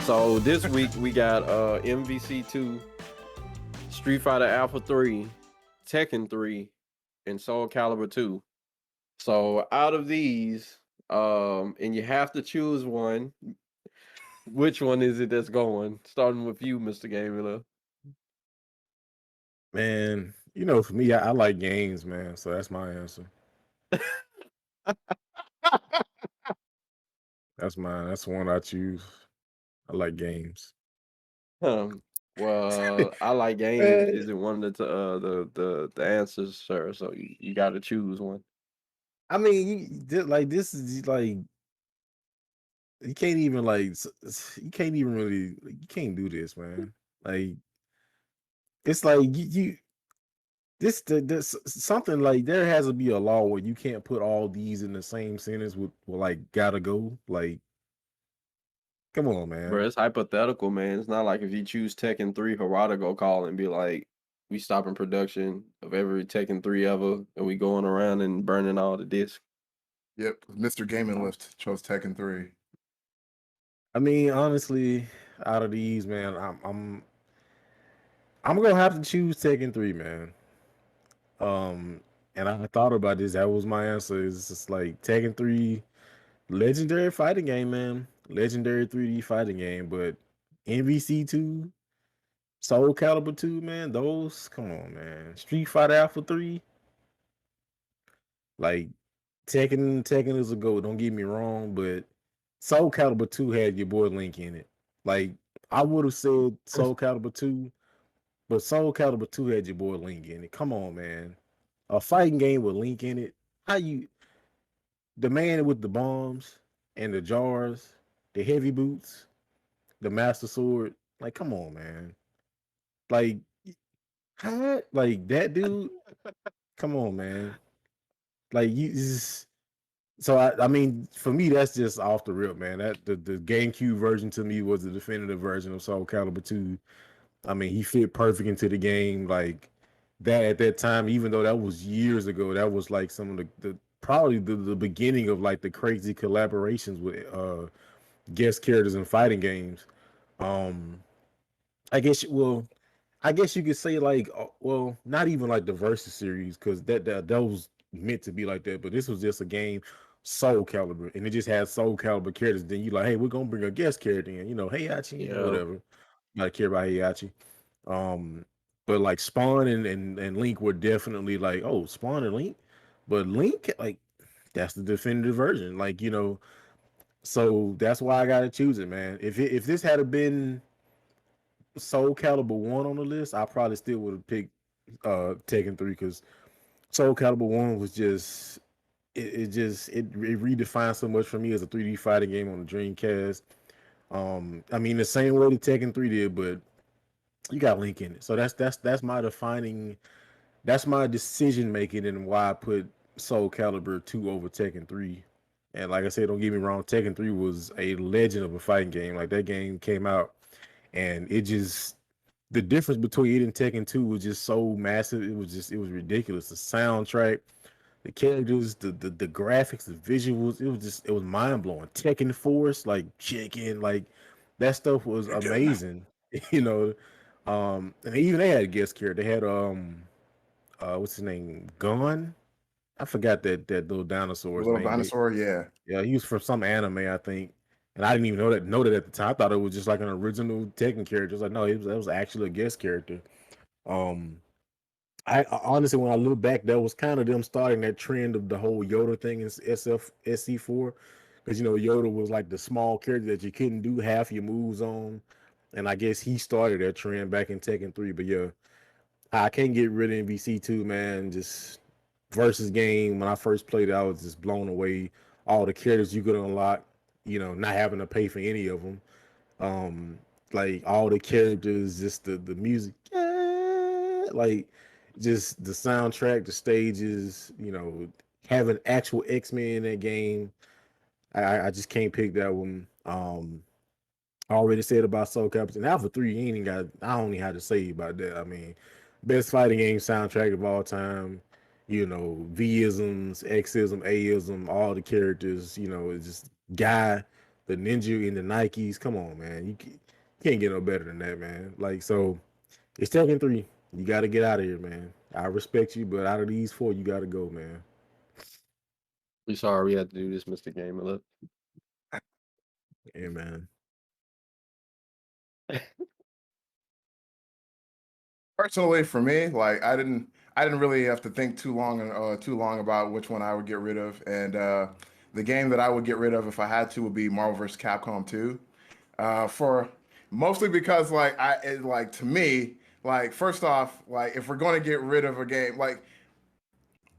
So this week we got MVC 2, Street Fighter Alpha 3, Tekken 3, and Soul Calibur 2. So out of these, and you have to choose one. Which one is it that's going? Starting with you, Mr. Gamer. Man, for me, I like games, man. So that's my answer. That's mine. That's the one I choose. I like games. Well, I like games Man, isn't one of the answers, sir. So you got to choose one. I mean, like this is like you can't even you can't even really you can't do this, man. Like it's like you this something like there has to be a law where you can't put all these in the same sentence with like gotta go. Like, come on, Bro, man. it's hypothetical, man. It's not like if you choose Tekken 3, Harada go call and be like, we stopping production of every Tekken 3 ever, and we going around and burning all the discs. Yep, Mr. Gaming Lift chose Tekken 3. I mean, honestly, out of these, man, I'm gonna have to choose Tekken 3, man. Um, and I thought about this. That was my answer. It's just like Tekken 3, legendary fighting game, man. Legendary 3D fighting game. But NVC 2, Soul Calibur 2, man. Those, come on, man. Street Fighter Alpha 3, like Tekken is a go. Don't get me wrong, but Soul Calibur 2 had your boy Link in it. Like I would have said Soul Calibur 2, but Soul Calibur 2 had your boy Link in it. Come on, man. A fighting game with Link in it. How you the man with the bombs and the jars, the heavy boots, the master sword. Like, come on, man. Like, how? Like that dude. Come on, man. Like you. So I mean, for me, that's just off the rip, man. That the GameCube version to me was the definitive version of Soul Calibur 2. I mean, he fit perfect into the game. Like that at that time, even though that was years ago, that was like some of the probably the beginning of like the crazy collaborations with guest characters in fighting games. Um, I guess well, I guess you could say like well, not even like the Versus series because that was meant to be like that, but this was just a game. Soul Calibur, and it just had Soul Calibur characters. Then you like, hey, we're gonna bring a guest character in, Heihachi, Yeah. whatever. Not care about Heihachi. Um, but like Spawn and Link were definitely like, oh, Spawn and Link, but Link like that's the definitive version, like so that's why I gotta choose it, man. If this had been Soul Calibur 1 on the list, I probably still would have picked Tekken 3 because Soul Calibur 1 was just it redefined so much for me as a 3D fighting game on the Dreamcast. I mean the same way the Tekken 3 did, but you got Link in it. So that's my defining, that's my decision making and why I put Soul Calibur 2 over Tekken 3. And like I said, don't get me wrong, Tekken 3 was a legend of a fighting game. Like that game came out and it just the difference between it and Tekken 2 was just so massive. It was ridiculous. The soundtrack, the characters, the graphics, the visuals, it was mind blowing. Tekken Force, like chicken, like that stuff was amazing. you know. And even they had a guest character. They had what's his name? Gon? I forgot that little The dinosaur's little name. dinosaur, yeah. Yeah, he was from some anime, I think. And I didn't even know that at the time. I thought it was just like an original Tekken character. It's like no, that was actually a guest character. Um, I honestly, when I look back, that was kind of them starting that trend of the whole Yoda thing in SC4, because Yoda was like the small character that you couldn't do half your moves on, and I guess he started that trend back in Tekken 3. But yeah, I can't get rid of MVC 2, man. Just versus game. When I first played it, I was just blown away. All the characters you could unlock, not having to pay for any of them. Um, like all the characters, just the music, like just the soundtrack, the stages, having actual X-Men in that game. I just can't pick that one. I already said about Soul Calibur and Alpha 3, you ain't even got I don't even have to say about that. I mean, best fighting game soundtrack of all time. you know, V-isms, X-ism, A-ism, all the characters, you know, it's just Guy, the ninja in the Nikes. Come on, man. Can't get no better than that, man. Like, so it's Tekken 3. You got to get out of here, man. I respect you, but out of these 4, you got to go, man. We sorry we had to do this, Mr. Gamer. Look. Yeah, man. Personally, for me, like I didn't really have to think too long about which one I would get rid of, and the game that I would get rid of if I had to would be Marvel vs. Capcom 2. For mostly because like to me, like first off, like if we're going to get rid of a game, like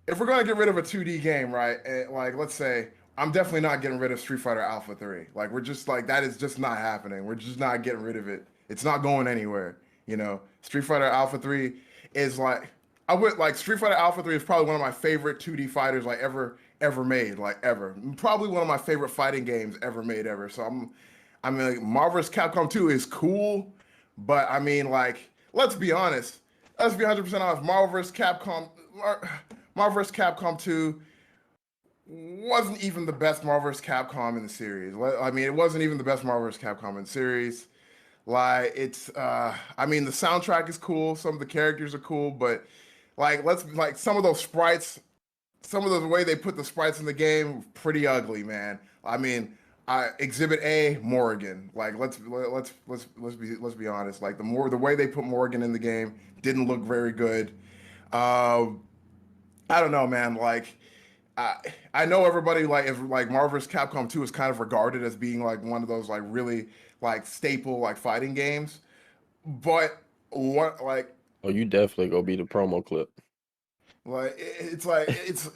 if we're going to get rid of a 2D game, right? Like let's say I'm definitely not getting rid of Street Fighter Alpha 3. Like we're just like that is just not happening. We're just not getting rid of it. It's not going anywhere. You know, Street Fighter Alpha 3 is like I would like Street Fighter Alpha 3 is probably one of my favorite 2D fighters like ever made, like ever. Probably one of my favorite fighting games ever made ever. So I mean like, Marvel vs. Capcom 2 is cool, but I mean like let's be honest. Let's be 100% honest. Marvel vs. Capcom 2 wasn't even the best Marvel vs. Capcom in the series. I mean, it wasn't even the best Marvel vs. Capcom in the series. Like it's I mean the soundtrack is cool, some of the characters are cool, but like let's like some of those sprites, some of the way they put the sprites in the game, pretty ugly, man. I mean, Exhibit A, Morrigan. Like let's be honest. Like the way they put Morrigan in the game didn't look very good. Um I don't know, man. Like I I know everybody like if like Marvel vs. Capcom 2 is kind of regarded as being like one of those like really like staple like fighting games, but what Oh, you definitely go be the promo clip. it's like it's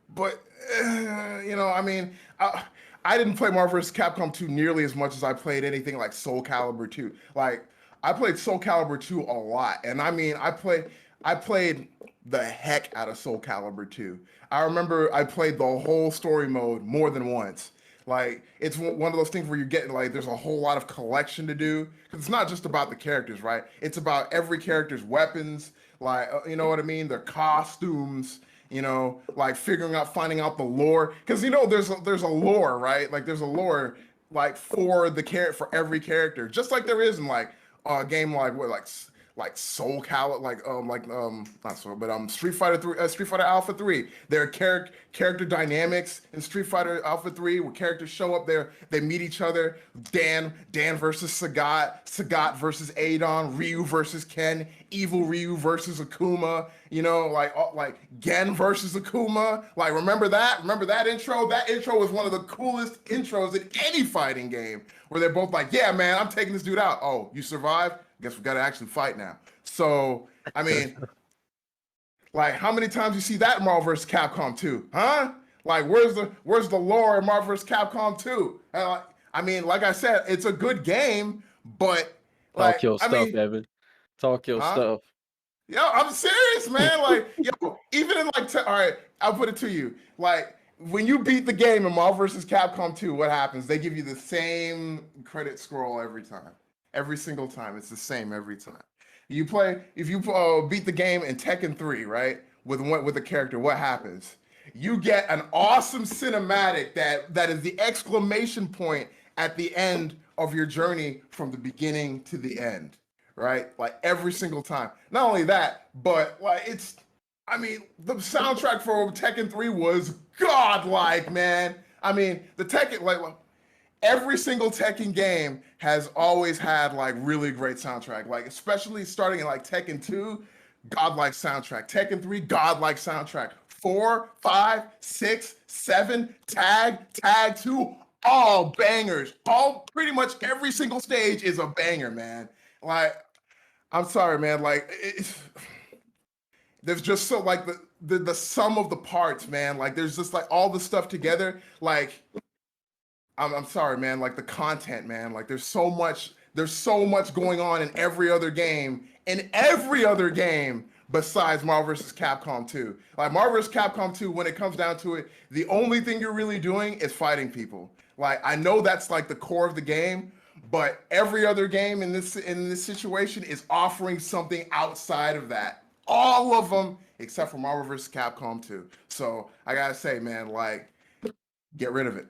but you know I mean I didn't play Marvel vs. Capcom 2 nearly as much as I played anything like Soul Calibur 2. Like I played Soul Calibur 2 a lot, and I mean I played the heck out of Soul Calibur 2. I remember I played the whole story mode more than once. Like it's one of those things where you're getting like there's a whole lot of collection to do because it's not just about the characters, right? It's about every character's weapons, like you know what I mean, their costumes, you know, like finding out the lore because you know there's a lore, right? Like there's a lore like for every character, just like there is in like a game like Soul Calibur, not Soul, but Street Fighter 3, Street Fighter Alpha 3. There are character dynamics in Street Fighter Alpha 3 where characters show up there, they meet each other. Dan versus Sagat versus Adon, Ryu versus Ken, Evil Ryu versus Akuma. You know, like Gen versus Akuma. Like remember that? Remember that intro? That intro was one of the coolest intros in any fighting game where they're both like, "Yeah, man, I'm taking this dude out. Oh, you survived? Guess we got to actually fight now." So, I mean, like, how many times you see that in Marvel vs. Capcom 2, huh? Like, where's the lore in Marvel vs. Capcom 2? I mean, like I said, it's a good game, but Talk like, your I stuff, mean, Evan. Talk your huh? stuff. Yo, I'm serious, man. Like, yo, even in like, all right, I'll put it to you. Like, when you beat the game in Marvel vs. Capcom 2, what happens? They give you the same credit scroll every time. Every single time. It's the same every time. If you beat the game in Tekken 3, right? With a character, what happens? You get an awesome cinematic that is the exclamation point at the end of your journey from the beginning to the end, right? Like every single time. Not only that, but like I mean, the soundtrack for Tekken 3 was godlike, man. I mean, the Tekken like every single Tekken game has always had like really great soundtrack. Like especially starting in like Tekken 2, godlike soundtrack. Tekken 3, godlike soundtrack. 4, 5, 6, 7, tag 2, all bangers. All pretty much every single stage is a banger, man. Like I'm sorry, man. Like there's just so like the sum of the parts, man. Like there's just like all the stuff together. Like I'm sorry, man. Like the content, man. Like there's so much going on in every other game besides Marvel vs. Capcom 2. Like Marvel vs. Capcom 2, when it comes down to it, the only thing you're really doing is fighting people. Like I know that's like the core of the game, but every other game in this situation is offering something outside of that. All of them except for Marvel vs. Capcom 2. So I gotta say, man, like, get rid of it.